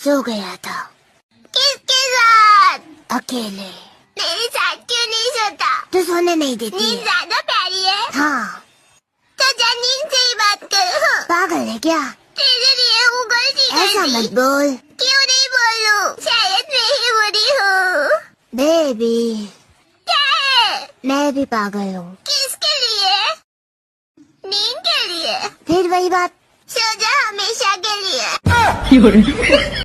So गया था। किसके साथ? अकेले। मेरे साथ क्यों नहीं सोता? तो सोने नहीं देती नींद है। ज्यादा प्यारी है। हाँ। तो जा नींद से ही बात करो। पागल है क्या? तेरे लिए वो गलती कर ऐसा दी। मत बोल। क्यों नहीं बोलूं? शायद मैं ही बुरी हूँ। बेबी, क्या है? मैं भी पागल हूँ। किसके लिए? नींद के लिए। फिर वही बात। सो जा हमेशा के लिए।